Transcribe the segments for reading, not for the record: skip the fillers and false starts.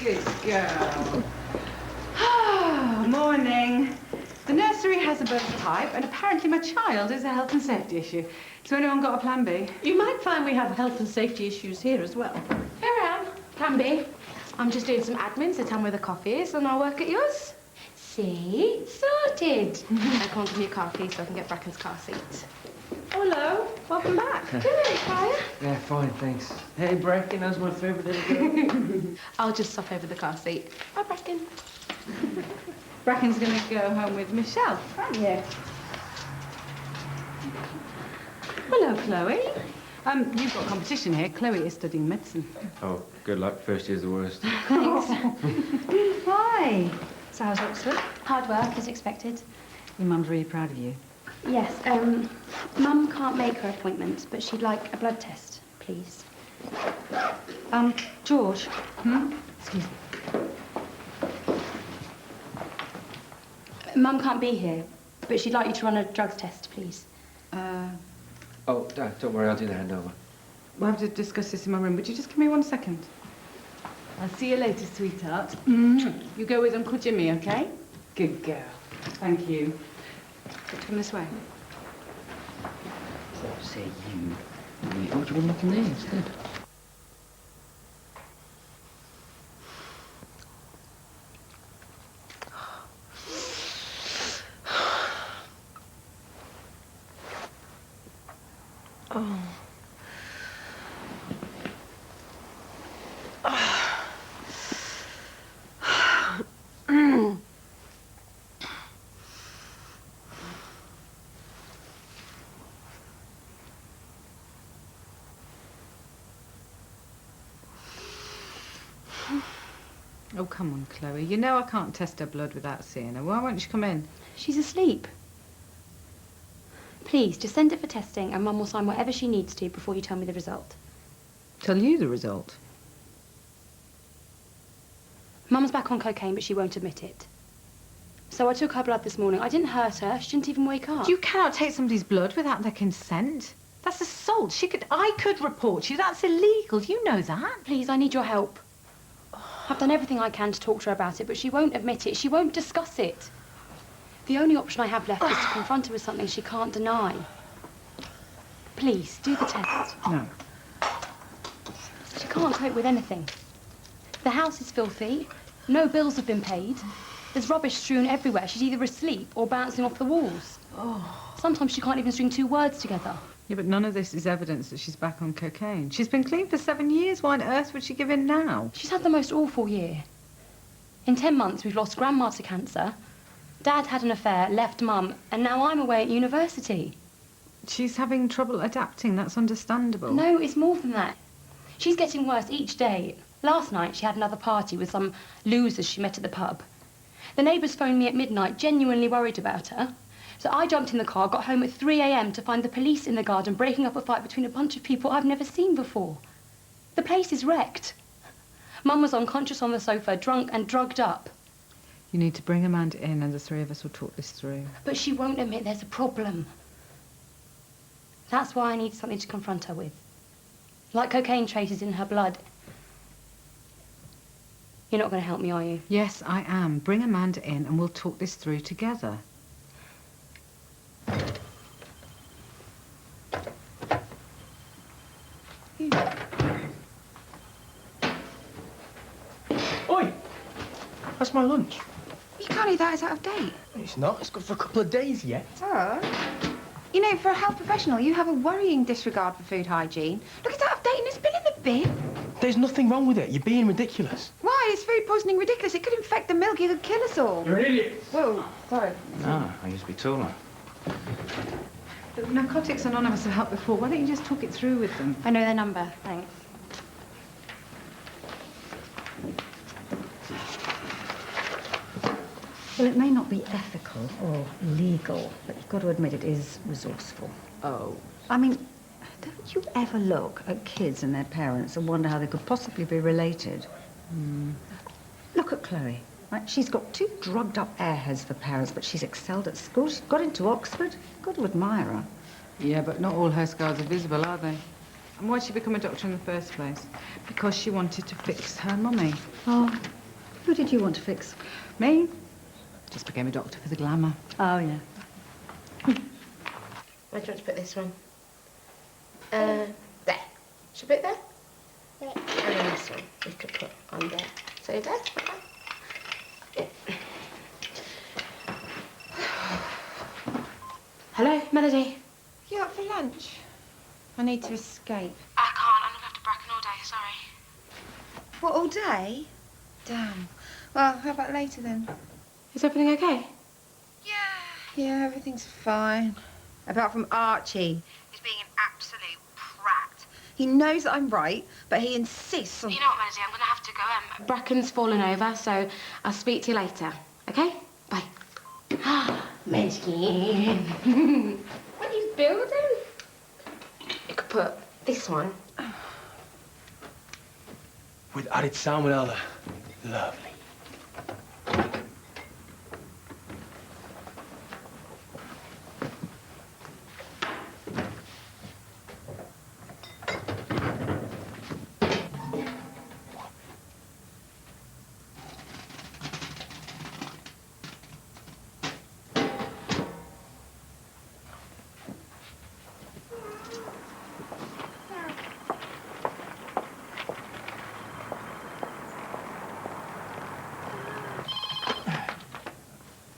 Good girl. Morning. The nursery has a birth type, and apparently my child is a health and safety issue. So anyone got a plan B? You might find we have health and safety issues here as well. Here I am, plan B. I'm just doing some admin, so tell me where the coffee is, and I'll work at yours. See? Sorted. Now come on, give me a car, please, so I can get Bracken's car seat. Hello, welcome back. Good night, Kaya. Yeah, fine, thanks. Hey, Bracken, how's my favourite little girl? I'll just swap over the car seat. Bye, Bracken. Bracken's going to go home with Michelle, aren't you? Hello, Chloe. You've got competition here. Chloe is studying medicine. Oh, good luck. First year's the worst. Thanks. Hi. So how's Oxford? Hard work, as expected. Your mum's really proud of you. Yes, Mum can't make her appointment, but she'd like a blood test, please. George. Excuse me. Mum can't be here, but she'd like you to run a drugs test, please. Oh, don't worry, I'll do the handover. We'll have to discuss this in my room. Would you just give me 1 second? I'll see you later, sweetheart. You go with Uncle Jimmy, OK? Good girl. Thank you. Come this way. Oh, say you. Oh, do you want nothing there instead? Oh. Oh, come on, Chloe. You know I can't test her blood without seeing her. Why won't you come in? She's asleep. Please, just send it for testing, and Mum will sign whatever she needs to before you tell me the result. Tell you the result? Mum's back on cocaine, but she won't admit it. So I took her blood this morning. I didn't hurt her. She didn't even wake up. You cannot take somebody's blood without their consent. That's assault. I could report you. That's illegal. You know that. Please, I need your help. I've done everything I can to talk to her about it, but she won't admit it. She won't discuss it. The only option I have left is to confront her with something she can't deny. Please, do the test. No. She can't cope with anything. The house is filthy. No bills have been paid. There's rubbish strewn everywhere. She's either asleep or bouncing off the walls. Sometimes she can't even string 2 words together. Yeah, but none of this is evidence that she's back on cocaine. She's been clean for 7 years. Why on earth would she give in now? She's had the most awful year. In 10 months, we've lost Grandma to cancer. Dad had an affair, left Mum, and now I'm away at university. She's having trouble adapting. That's understandable. No, it's more than that. She's getting worse each day. Last night, she had another party with some losers she met at the pub. The neighbours phoned me at midnight, genuinely worried about her. So I jumped in the car, got home at 3 a.m. to find the police in the garden breaking up a fight between a bunch of people I've never seen before. The place is wrecked. Mum was unconscious on the sofa, drunk and drugged up. You need to bring Amanda in and the 3 of us will talk this through. But she won't admit there's a problem. That's why I need something to confront her with. Like cocaine traces in her blood. You're not going to help me, are you? Yes, I am. Bring Amanda in and we'll talk this through together. Oi! That's my lunch. You can't eat that, it's out of date. It's not. It's good for a couple of days yet. Oh. You know, for a health professional, you have a worrying disregard for food hygiene. Look, it's out of date and it's been in the bin. There's nothing wrong with it. You're being ridiculous. Why? Is food poisoning ridiculous? It could infect the milk. It could kill us all. You're an idiot. Whoa, sorry. No, I used to be taller. Look, Narcotics Anonymous have helped before. Why don't you just talk it through with them? I know their number, thanks. Well, it may not be ethical or legal, but you've got to admit it is resourceful. Oh. I mean, don't you ever look at kids and their parents and wonder how they could possibly be related? Look at Chloe. Right? She's got 2 drugged-up airheads for parents, but she's excelled at school. She's got into Oxford. Got to admire her. Yeah, but not all her scars are visible, are they? And why'd she become a doctor in the first place? Because she wanted to fix her mummy. Oh, who did you want to fix? Me? Just became a doctor for the glamour. Oh, yeah. Where do you want to put this one? There. Should I put it there? Yeah. And then this one we could put on there. So there. Yeah. Hello, Melody. You up for lunch? I need to escape. I can't. I'm looking after Bracken all day. Sorry. What, all day? Damn. Well, how about later then? Is everything okay? Yeah, everything's fine. Apart from Archie. He's being an absolute prat. He knows that I'm right, but he insists on... You know what, Melody? I'm going to have to go. Bracken's fallen over, so I'll speak to you later. Okay? Bye. Munchkin. What are you building? You could put this one. With added salmonella. Lovely.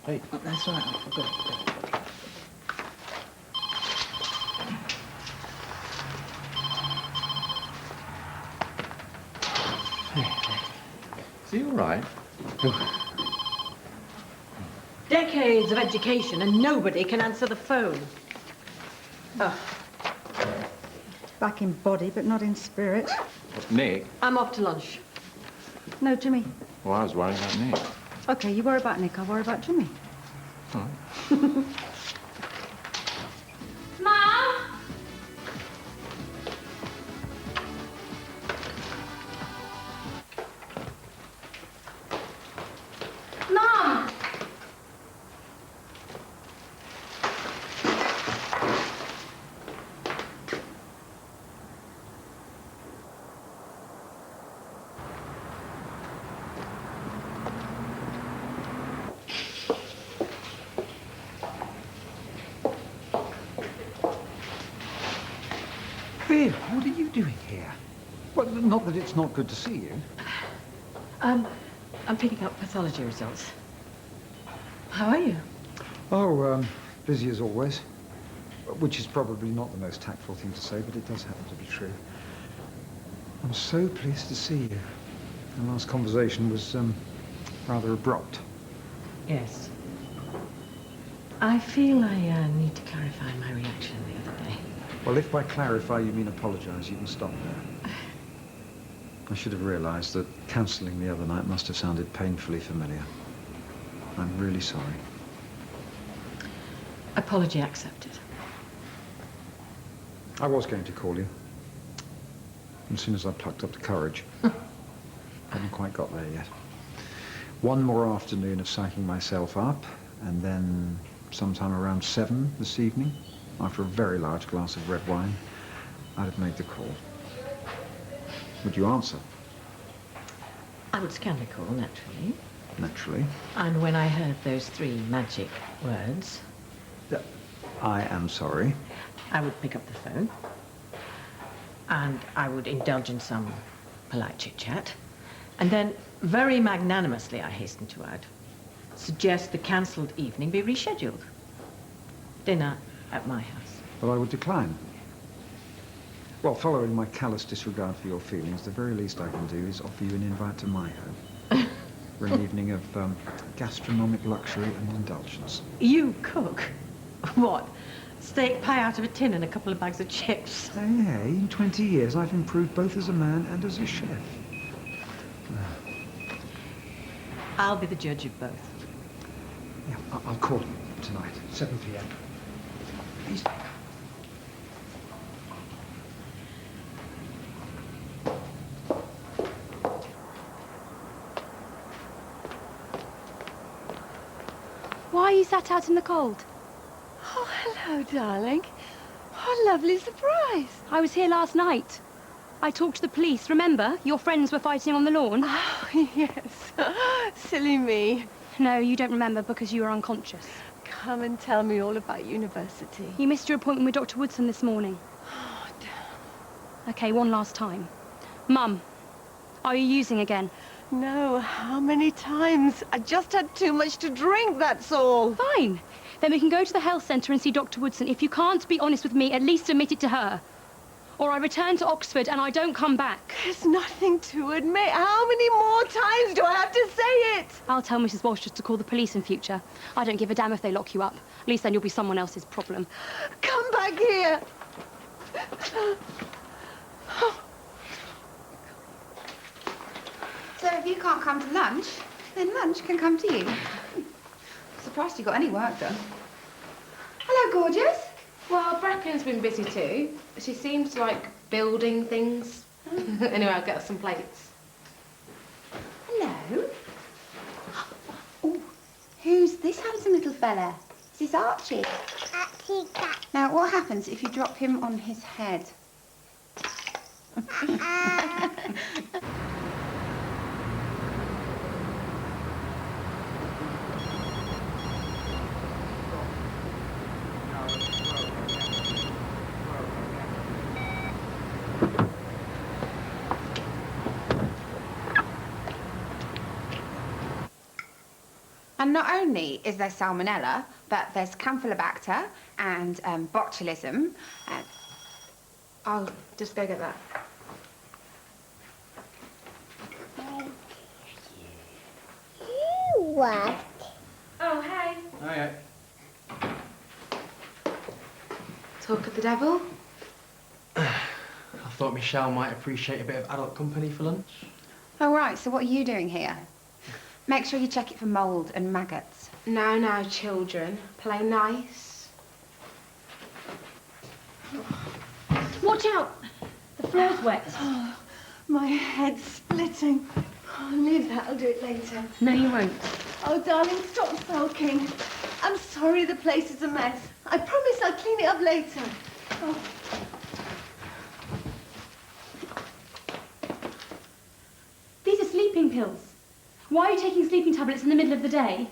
Hey. Oh, that's all right. I forgot. Is he all right? Decades of education and nobody can answer the phone. Oh, Back in body, but not in spirit. What's Nick? I'm off to lunch. No, Jimmy. Well, I was worrying about Nick. Okay, you worry about Nick, I'll worry about Jimmy. All right. Mum! Mum! Bill, what are you doing here? Well, not that it's not good to see you. I'm picking up pathology results. How are you? Oh, busy as always. Which is probably not the most tactful thing to say, but it does happen to be true. I'm so pleased to see you. The last conversation was, rather abrupt. Yes. I feel I need to clarify my reaction the other day. Well, if by clarify you mean apologise, you can stop there. I should have realised that cancelling the other night must have sounded painfully familiar. I'm really sorry. Apology accepted. I was going to call you. As soon as I plucked up the courage. Haven't quite got there yet. One more afternoon of psyching myself up, and then sometime around 7 this evening, after a very large glass of red wine, I'd have made the call. Would you answer? I would scan the call, naturally. Naturally. And when I heard those 3 magic words, I am sorry. I would pick up the phone. And I would indulge in some polite chit-chat. And then, very magnanimously, I hasten to add, suggest the cancelled evening be rescheduled. Dinner at my house. But I would decline. Well, following my callous disregard for your feelings, the very least I can do is offer you an invite to my home. For an evening of gastronomic luxury and indulgence. You cook? What? Steak pie out of a tin and a couple of bags of chips? Hey, in 20 years I've improved both as a man and as a chef. I'll be the judge of both. Yeah, I'll call you tonight, 7 p.m. Please. Why are you sat out in the cold? Oh, hello, darling. What a lovely surprise. I was here last night. I talked to the police. Remember? Your friends were fighting on the lawn. Oh, yes. Silly me. No, you don't remember because you were unconscious. Come and tell me all about university. You missed your appointment with Dr. Woodson this morning. Oh, damn. Okay, one last time. Mum, are you using again? No, how many times? I just had too much to drink, that's all. Fine. Then we can go to the health centre and see Dr. Woodson. If you can't be honest with me, at least admit it to her. Or I return to Oxford and I don't come back. There's nothing to admit. How many more times do I have to say it? I'll tell Mrs. Walsh just to call the police in future. I don't give a damn if they lock you up. At least then you'll be someone else's problem. Come back here. So if you can't come to lunch, then lunch can come to you. Surprised you got any work done. Hello, gorgeous. Well, Bracken's been busy too. She seems to like building things. Anyway, I'll get us some plates. Hello. Oh, who's this handsome little fella? Is this Archie? Archie cat. Now, what happens if you drop him on his head? And not only is there salmonella, but there's campylobacter and botulism. I'll just go get that. What? Oh, hey. Oh, yeah. Talk of the devil? I thought Michelle might appreciate a bit of adult company for lunch. Oh, right, so what are you doing here? Make sure you check it for mould and maggots. Now, children. Play nice. Watch out! The floor's wet. Oh, my head's splitting. Oh, leave that, I'll do it later. No, you won't. Oh, darling, stop sulking. I'm sorry the place is a mess. I promise I'll clean it up later. Oh. These are sleeping pills. Why are you taking sleeping tablets in the middle of the day?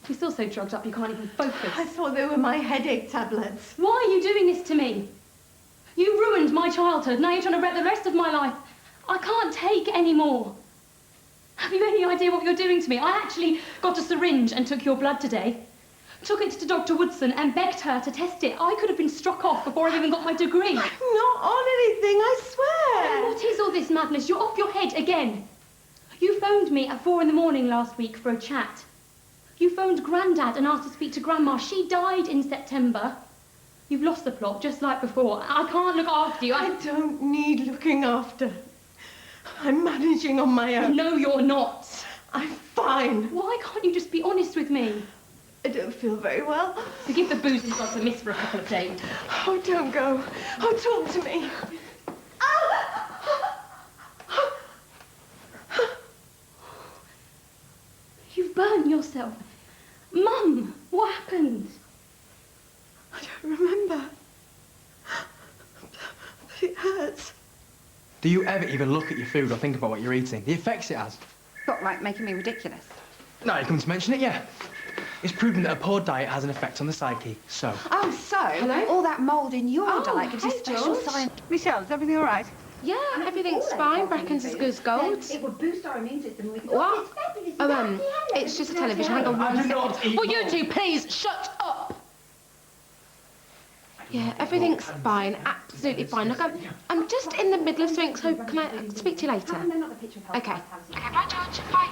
You're still so drugged up you can't even focus. I thought they were my headache tablets. Why are you doing this to me? You ruined my childhood. Now you're trying to wreck the rest of my life. I can't take any more. Have you any idea what you're doing to me? I actually got a syringe and took your blood today. Took it to Dr. Woodson and begged her to test it. I could have been struck off before I even got my degree. I'm not on anything, I swear. What is all this madness? You're off your head again. You phoned me at 4 in the morning last week for a chat. You phoned Grandad and asked to speak to Grandma. She died in September. You've lost the plot, just like before. I can't look after you. I don't need looking after. I'm managing on my own. No, you're not. I'm fine. Why can't you just be honest with me? I don't feel very well. To give the booze and drugs a miss for a couple of days. Oh, don't go. Oh, talk to me. You've burned yourself. Mum, what happened? I don't remember. But it hurts. Do you ever even look at your food or think about what you're eating? The effects it has? Got like making me ridiculous. No, you come to mention it, yeah. It's proven that a poor diet has an effect on the psyche, so... Oh, so all that mould in your diet gives you special George. sign. Michelle, is everything all right? Yeah, everything's fine. Bracken's as good as gold. It would boost our immune system. What? Oh, it's just a television. Hang on one second. Will you two please shut up? Yeah, everything's fine. Absolutely fine. Look, I'm just in the middle of something, so can I speak to you later? Okay. Okay, bye, George. Bye.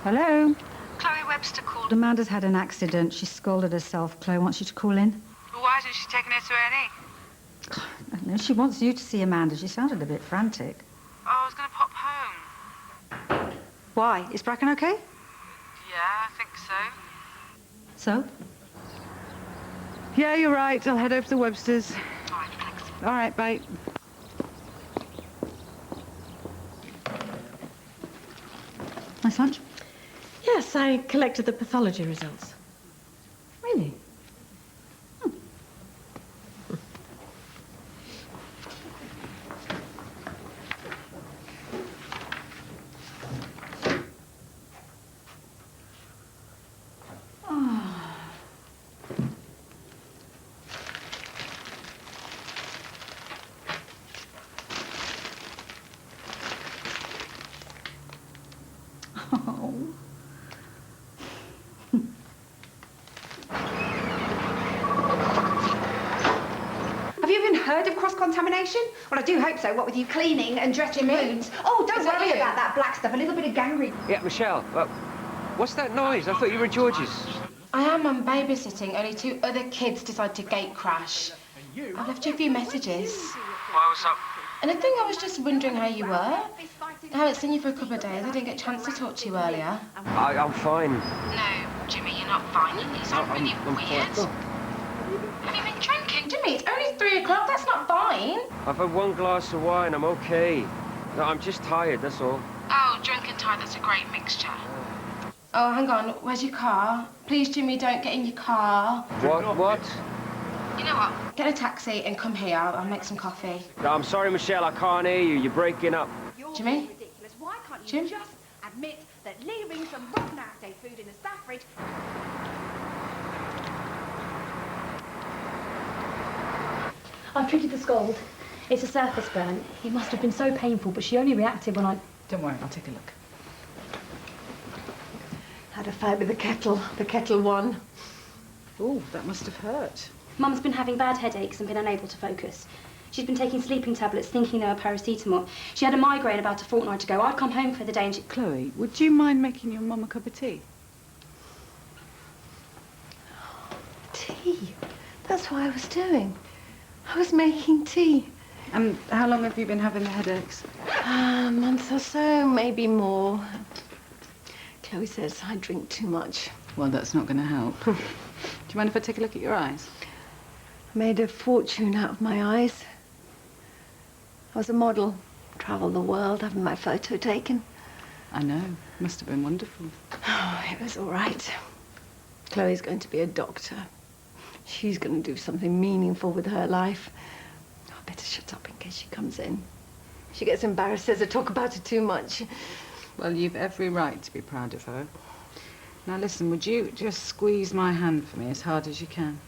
Hello? Chloe Webster called. Amanda's had an accident. She scalded herself. Chloe wants you to call in. Well, why isn't she taking her to A&E? I don't know. She wants you to see Amanda. She sounded a bit frantic. Oh, I was going to pop home. Why? Is Bracken okay? Yeah, I think so. So? Yeah, you're right. I'll head over to the Websters. All right, thanks. All right, bye. Nice lunch? Yeah, Yes, I collected the pathology results. Really? Have you even heard of cross-contamination? Well, I do hope so, what with you cleaning and dressing wounds. Oh, don't worry about that black stuff, a little bit of gangrene. Yeah, Michelle, what's that noise? I thought you were at George's. I am. I'm babysitting. Only 2 other kids decided to gate crash. I've left you a few messages. Why, what's up? And I think I was just wondering how you were. I haven't seen you for a couple of days. I didn't get a chance to talk to you earlier. I'm fine. No, Jimmy, you're not fine. You sound really weird. Have you been drinking? Jimmy, it's only 3 o'clock. That's not fine. I've had 1 glass of wine. I'm okay. No, I'm just tired, that's all. Oh, drunk and tired, that's a great mixture. Oh, hang on. Where's your car? Please, Jimmy, don't get in your car. What? You know what? Get a taxi and come here. I'll make some coffee. No, I'm sorry, Michelle. I can't hear you. You're breaking up. Jimmy? Ridiculous. Why can't you just admit that leaving some rotten out-of-date food in the staff fridge... I've treated the scald. It's a surface burn. It must have been so painful, but she only reacted when I... Don't worry, I'll take a look. Had a fight with the kettle. The kettle won. Oh, that must have hurt. Mum's been having bad headaches and been unable to focus. She's been taking sleeping tablets, thinking they were paracetamol. She had a migraine about a fortnight ago. I'd come home for the day and she... Chloe, would you mind making your mum a cup of tea? Tea. That's what I was doing. I was making tea. And how long have you been having the headaches? A month or so, maybe more. Chloe says I drink too much. Well, that's not going to help. Do you mind if I take a look at your eyes? I made a fortune out of my eyes. I was a model, travelled the world, having my photo taken. I know. Must have been wonderful. Oh, it was all right. Chloe's going to be a doctor. She's going to do something meaningful with her life. I better shut up in case she comes in. She gets embarrassed, says I talk about her too much. Well, you've every right to be proud of her. Now, listen, would you just squeeze my hand for me as hard as you can?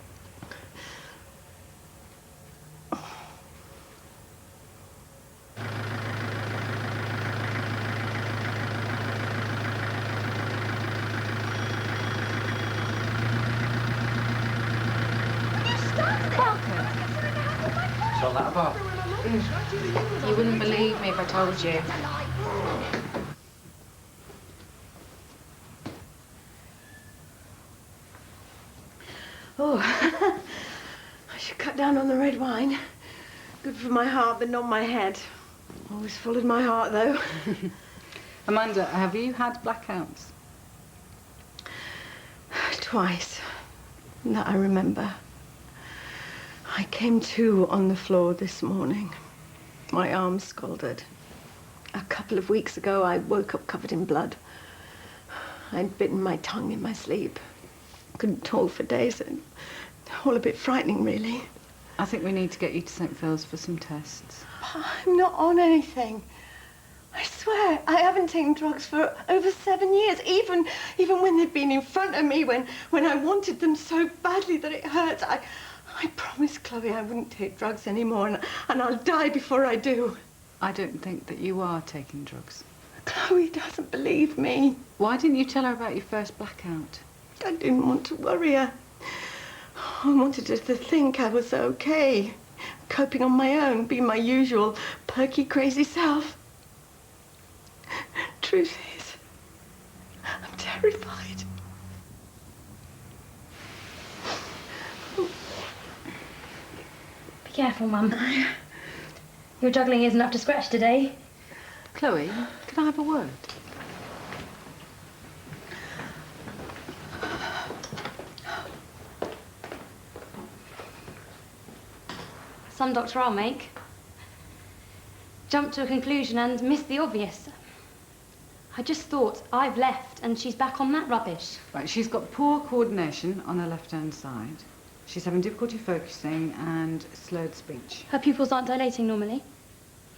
So that about? You wouldn't believe me if I told you. Oh, I should cut down on the red wine. Good for my heart, but not my head. Always followed my heart, though. Amanda, have you had blackouts? Twice. That I remember. I came to on the floor this morning. My arm scalded. A couple of weeks ago, I woke up covered in blood. I'd bitten my tongue in my sleep. Couldn't talk for days. All a bit frightening, really. I think we need to get you to St. Phil's for some tests. I'm not on anything. I swear, I haven't taken drugs for over 7 years, even when they've been in front of me, when I wanted them so badly that it hurts. I promised Chloe I wouldn't take drugs anymore, and I'll die before I do. I don't think that you are taking drugs. Chloe doesn't believe me. Why didn't you tell her about your first blackout? I didn't want to worry her. I wanted her to think I was okay, coping on my own, being my usual perky, crazy self. Truth is, I'm terrified. Be careful, Mum. Your juggling isn't up to scratch today. Chloe, can I have a word? Some doctor I'll make. Jump to a conclusion and miss the obvious. I just thought I've left and she's back on that rubbish. Right, she's got poor coordination on her left-hand side. She's having difficulty focusing and slurred speech. Her pupils aren't dilating normally.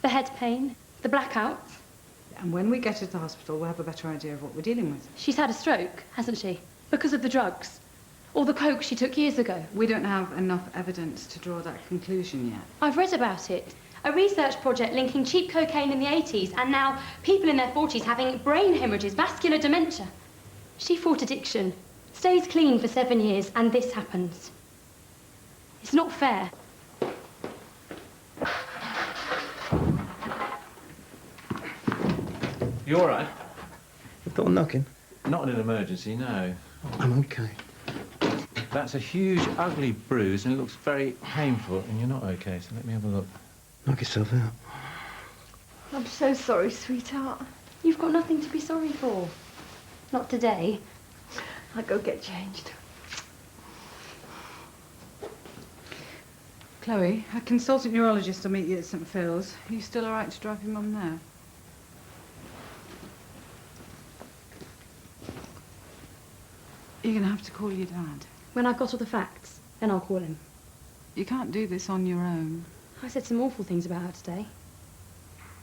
The head pain, the blackouts. And when we get her to the hospital, we'll have a better idea of what we're dealing with. She's had a stroke, hasn't she? Because of the drugs. Or the coke she took years ago. We don't have enough evidence to draw that conclusion yet. I've read about it. A research project linking cheap cocaine in the 80s and now people in their 40s having brain hemorrhages, vascular dementia. She fought addiction, stays clean for 7 years, and this happens. It's not fair. You all right? Thought knocking? Not in an emergency, no. I'm okay. That's a huge, ugly bruise, and it looks very painful, and you're not okay, so let me have a look. Knock yourself out. I'm so sorry, sweetheart. You've got nothing to be sorry for. Not today. I'll go get changed. Chloe, a consultant neurologist will meet you at St Phil's. Are you still all right to drive your mum there? You're going to have to call your dad. When I've got all the facts, then I'll call him. You can't do this on your own. I said some awful things about her today.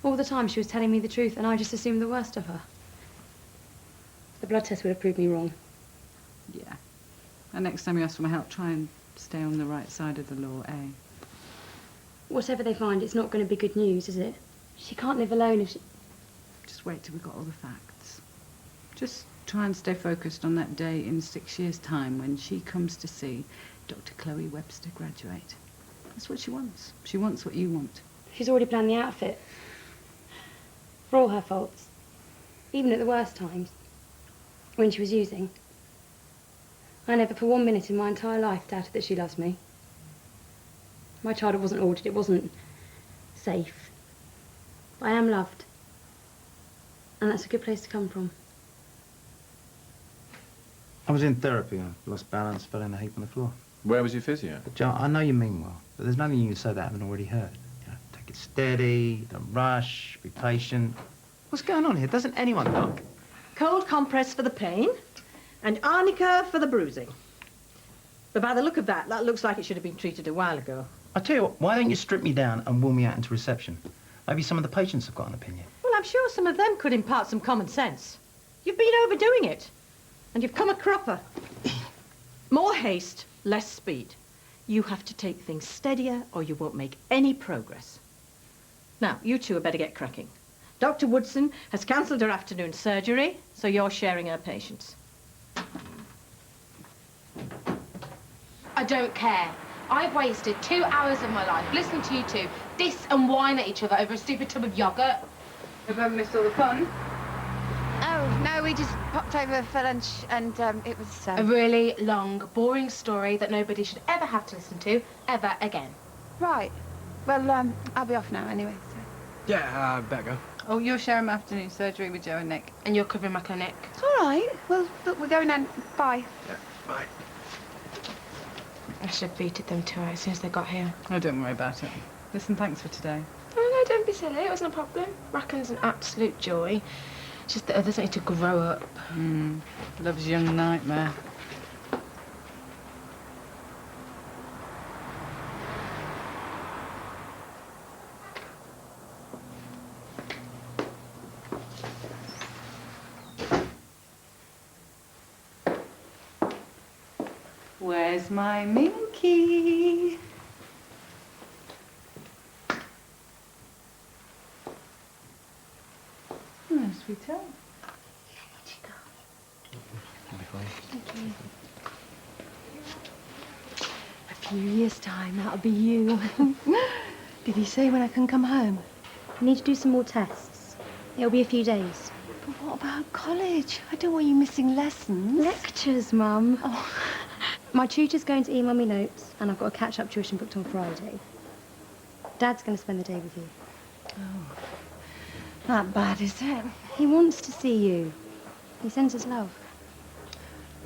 All the time she was telling me the truth and I just assumed the worst of her. The blood test would have proved me wrong. Yeah. And next time you ask for my help, try and stay on the right side of the law, eh? Whatever they find, it's not going to be good news, is it? She can't live alone if she... Just wait till we've got all the facts. Just try and stay focused on that day in 6 years' time when she comes to see Dr. Chloe Webster graduate. That's what she wants. She wants what you want. She's already planned the outfit. For all her faults. Even at the worst times. When she was using. I never for 1 minute in my entire life doubted that she loves me. My childhood wasn't ordered, it wasn't safe. But I am loved. And that's a good place to come from. I was in therapy. I lost balance, fell in a heap on the floor. Where was your physio? John, I know you mean well, but there's nothing you can say that I haven't already heard. You know, take it steady, don't rush, be patient. What's going on here? Doesn't anyone knock? Cold compress for the pain and arnica for the bruising. But by the look of that, that looks like it should have been treated a while ago. I tell you what, why don't you strip me down and wheel me out into reception? Maybe some of the patients have got an opinion. Well, I'm sure some of them could impart some common sense. You've been overdoing it, and you've come a cropper. More haste, less speed. You have to take things steadier or you won't make any progress. Now, you two had better get cracking. Dr. Woodson has cancelled her afternoon surgery, so you're sharing her patients. I don't care. I've wasted 2 hours of my life listening to you two diss and whine at each other over a stupid tub of yoghurt. Have I missed all the fun? Oh, no, we just popped over for lunch and it was... A really long, boring story that nobody should ever have to listen to ever again. Right. Well, I'll be off now anyway, so... Yeah, better go. Oh, you're sharing my afternoon surgery with Joe and Nick. And you're covering my clinic. It's all right. Well, look, we're going then. Bye. Yeah, bye. I should have booted them to her as soon as they got here. Oh, don't worry about it. Listen, thanks for today. Oh, no, don't be silly. It wasn't a problem. Raccon's an absolute joy. It's just that others need to grow up. Love's young nightmare. Where's my Minky? Oh, sweetheart. Thank you. A few years' time, that'll be you. Did he say when I can come home? I need to do some more tests. It'll be a few days. But what about college? I don't want you missing lessons. Lectures, Mum. Oh. My tutor's going to email me notes, and I've got a catch-up tuition booked on Friday. Dad's going to spend the day with you. Oh. That bad, is it? He wants to see you. He sends his love.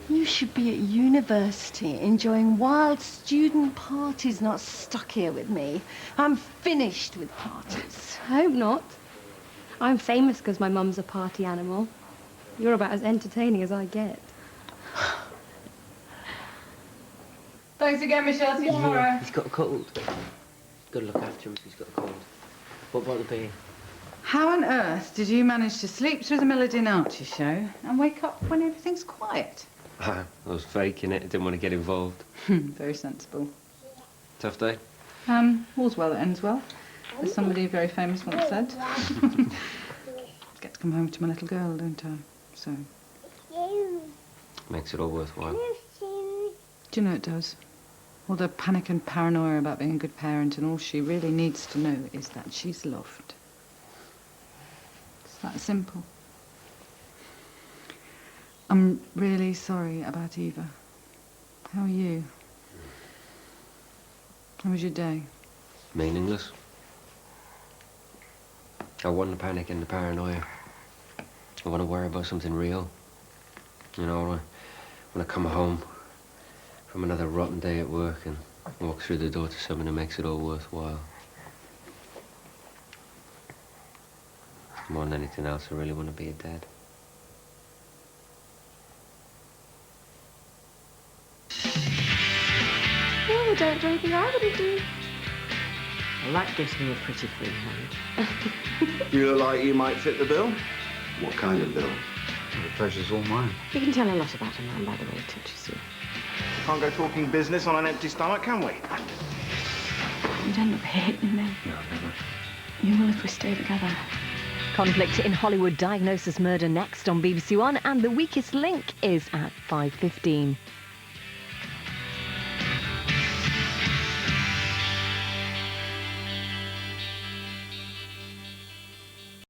You should be at university enjoying wild student parties, not stuck here with me. I'm finished with parties. I hope not. I'm famous because my mum's a party animal. You're about as entertaining as I get. Thanks again, Michelle. See you tomorrow. He's got a cold. Got to look after him if he's got a cold. What about the baby? How on earth did you manage to sleep through the Melody and Archie show and wake up when everything's quiet? I was faking it. I didn't want to get involved. Very sensible. Tough day? All's well that ends well. As somebody very famous once said. Get to come home to my little girl, don't I? So. Makes it all worthwhile. Do you know it does? All the panic and paranoia about being a good parent, and all she really needs to know is that she's loved. It's that simple. I'm really sorry about Eva. How are you? How was your day? Meaningless. I want the panic and the paranoia. I want to worry about something real. You know, when I come home from another rotten day at work and walk through the door to something that makes it all worthwhile. More than anything else, I really want to be a dad. Well, we don't do anything I wouldn't do. Well, that gives me a pretty free hand. You look like you might fit the bill. What kind of bill? The pleasure's all mine. You can tell a lot about a man by the way he touches you. Can't go talking business on an empty stomach, can we? You'd end up hating me. No, never. You will if we stay together. Conflict in Hollywood, Diagnosis Murder next on BBC1, and The Weakest Link is at 5:15.